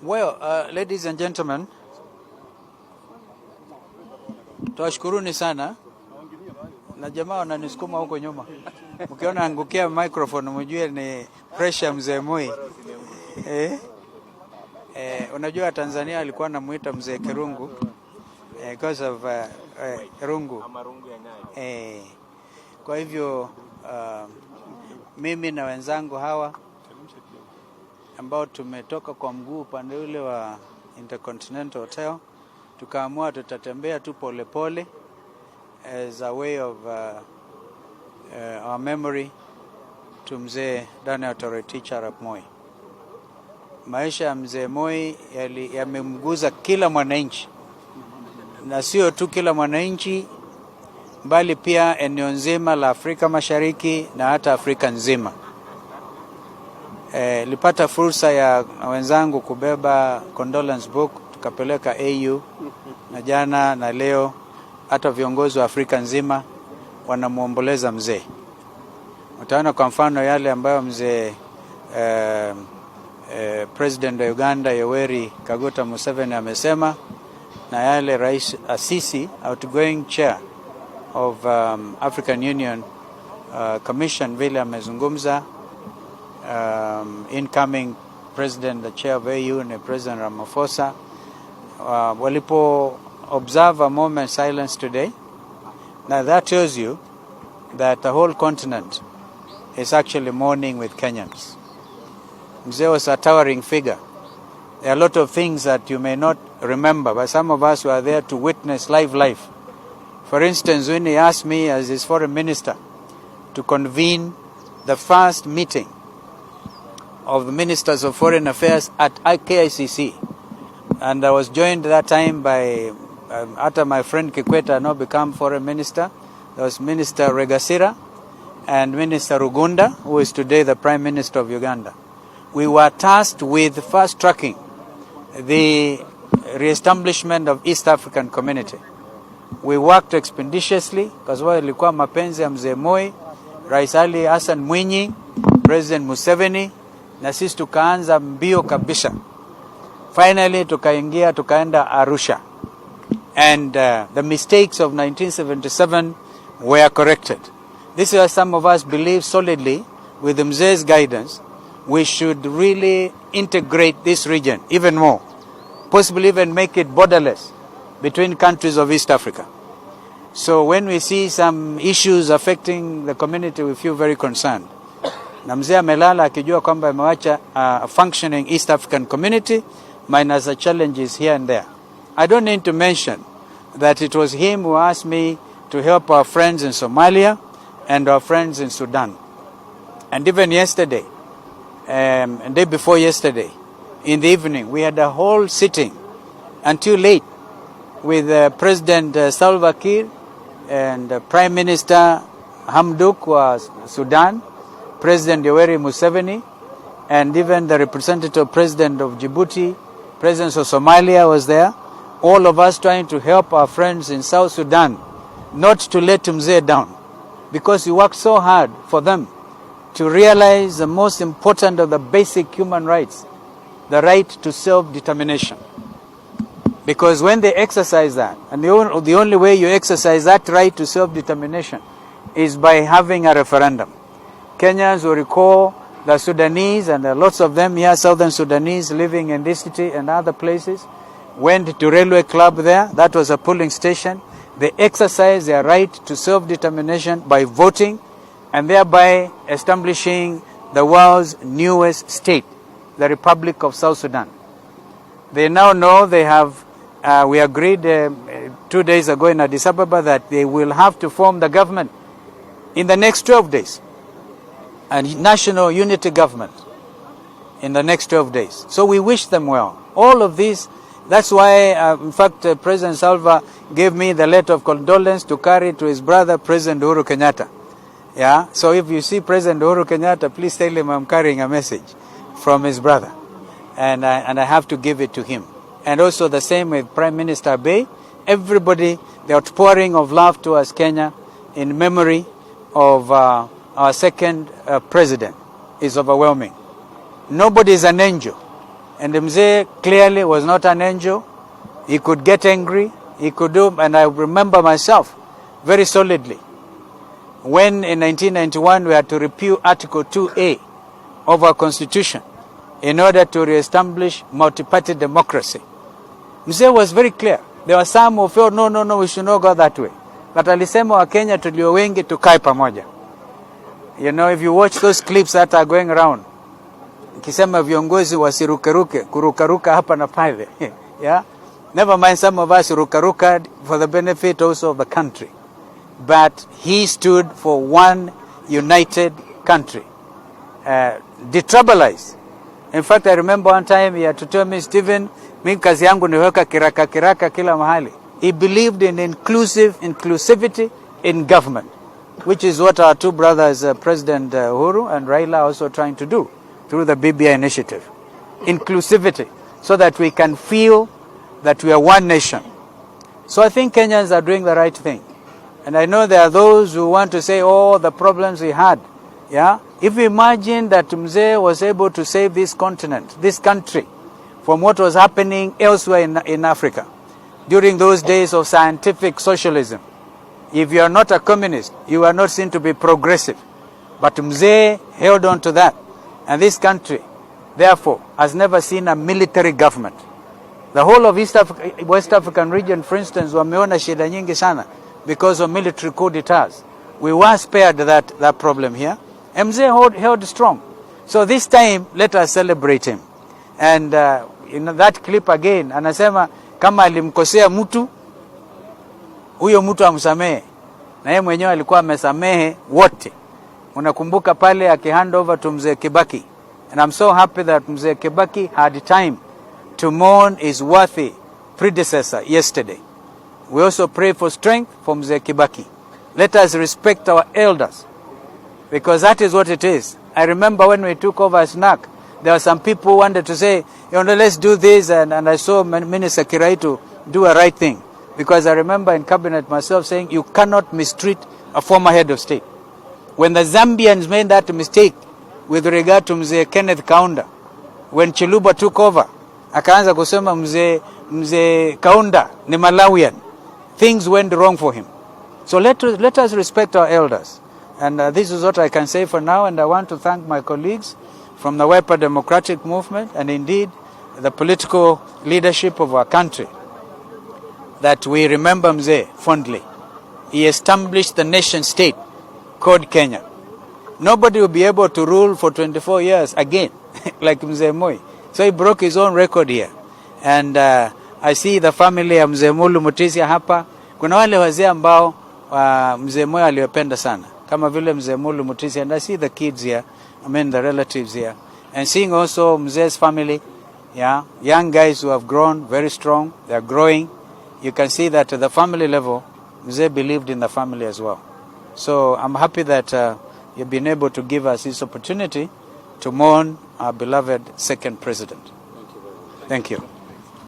Well, ladies and gentlemen, tuwashukuruni sana na jamaa wananisukuma huko nyuma. Mkiona angukia microphone mjue ni pressure mzee Moi. Unajua Tanzania alikuwa anamuita mzee Kirungu because of rungu. Kwa hivyo mimi na wenzangu hawa ambao tumetoka kwa mguu upande ule wa Intercontinental Hotel, tukaamua tutatembea tu pole pole as a way of our memory to mzee Daniel Toroitich Arap Moi. Maisha ya mzee Moi yamemguza kila mwananchi, na sio tu kila mwananchi bali pia eneo nzima la Afrika Mashariki na hata Afrika nzima. Lipata fursa ya wenzangu kubeba condolence book tukapeleka AU, na jana na leo hata viongozi wa Afrika nzima wanamuomboleza mzee. Utaona kwa mfano yale ambayo mzee President wa Uganda Yoweri Kaguta Museveni amesema, na yale Rais Asisi, outgoing chair of African Union Commission, vile amezungumza. Incoming president, the chair of AU, and President Ramaphosa, walipo observe a moment silence today. Now that tells you that the whole continent is actually mourning with Kenyans. Mzee was a towering figure. There are a lot of things that you may not remember, but some of us were there to witness life. For instance, when he asked me as his foreign minister to convene the first meeting of the Ministers of Foreign Affairs at KICC, and I was joined that time by after my friend Kikwete now become Foreign Minister. There was Minister Regasira and Minister Rugunda, who is today the Prime Minister of Uganda. We were tasked with fast-tracking the re-establishment of East African Community. We worked expeditiously because wao ilikuwa mapenzi ya mzee Moi, Rais Ali Hassan Mwinyi, President Museveni, na sisi tukaanza mbio kabisa. Finally tukaenda Arusha, and the mistakes of 1977 were corrected. This is why some of us believe solidly with the mzee's guidance we should really integrate this region even more, possibly even make it borderless between countries of East Africa. So when we see some issues affecting the community, we feel very concerned. Na mzee amelala akijua kwamba amewacha a functioning East African community minus the challenges here and there. I don't need to mention that it was him who asked me to help our friends in Somalia and our friends in Sudan. And even yesterday, and day before yesterday, in the evening, we had a whole sitting until late with President Salva Kiir and Prime Minister Hamdok was Sudan, President Yoweri Museveni, and even the representative president of Djibouti, President of Somalia was there. All of us trying to help our friends in South Sudan not to let Mzee down, because he worked so hard for them to realize the most important of the basic human rights, the right to self-determination. Because when they exercise that, and the only way you exercise that right to self-determination is by having a referendum. Kenyans will recall the Sudanese, and there are lots of them here, Southern Sudanese living in this city and other places, went to railway club there. That was a polling station. They exercised their right to self-determination by voting and thereby establishing the world's newest state, the Republic of South Sudan. They now know they have, we agreed 2 days ago in Addis Ababa that they will have to form the government in the next 12 days. A national unity government in the next 12 days. So we wish them well. All of this, that's why, in fact, President Salva gave me the letter of condolence to carry to his brother, President Uhuru Kenyatta. Yeah. So if you see President Uhuru Kenyatta, please tell him I'm carrying a message from his brother, and I have to give it to him. And also the same with Prime Minister Abiy. Everybody, the outpouring of love towards Kenya in memory of our second president is overwhelming. Nobody is an angel. And Mzee clearly was not an angel. He could get angry. He could do, and I remember myself very solidly when in 1991 we had to repeal Article 2A of our Constitution in order to re-establish multi-party democracy. Mzee was very clear. There were some who felt, no, we should not go that way. But alisema wa Kenya tulio wengi tukae pamoja. You know, if you watch those clips that are going around, kisema viongozi wasirukeruke, kurukaruka hapa na pale. Yeah? Never mind some of us rukaruka for the benefit also of the country. But he stood for one united country. Detribalized. In fact, I remember one time he had to tell me, Stephen, mimi kazi yangu niweka kiraka kila mahali. He believed in inclusivity in government, which is what our two brothers, President Uhuru and Raila, are also trying to do through the BBI initiative. Inclusivity, so that we can feel that we are one nation. So I think Kenyans are doing the right thing. And I know there are those who want to say, oh, the problems we had. Yeah? If we imagine that Mzee was able to save this continent, this country, from what was happening elsewhere in Africa, during those days of scientific socialism. If you are not a communist, you are not seen to be progressive. But Mzee held on to that. And this country, therefore, has never seen a military government. The whole of West African region, for instance, wameona shida nyingi sana because of military coup d'etats. We were spared that problem here. Mzee held strong. So this time, let us celebrate him. And in that clip again, anasema kama alimkosea mtu, huyo mtu amsamehe. Na yeye mwenyewe alikuwa amesamehe wote. Unakumbuka pale akihand over to Mzee Kibaki. And I'm so happy that Mzee Kibaki had time to mourn his worthy predecessor yesterday. We also pray for strength for Mzee Kibaki. Let us respect our elders, because that is what it is. I remember when we took over SNAC, there were some people who wanted to say, let's do this, and I saw Minister Kiraitu do a right thing. Because I remember in cabinet myself saying, you cannot mistreat a former head of state. When the Zambians made that mistake with regard to Mzee Kenneth Kaunda, when Chiluba took over, akaanza kusema Mzee Kaunda ni Malawian, things went wrong for him. So let us respect our elders. And this is what I can say for now, and I want to thank my colleagues from the Wiper Democratic Movement and indeed the political leadership of our country, that we remember Mzee fondly. He established the nation state called Kenya. Nobody will be able to rule for 24 years again, like Mzee Moi. So he broke his own record here. And I see the family ya Mzee Mulu Mutisia hapa. Kuna wale wazee ambao Mzee Moi aliwapenda sana, kama vile Mzee Mulu Mutisia. And I see the kids here, the relatives here. And seeing also Mzee's family, yeah, young guys who have grown very strong, they are growing. You can see that at the family level, Mzee believed in the family as well. So I'm happy that you've been able to give us this opportunity to mourn our beloved second president. Thank you very much. Thank you.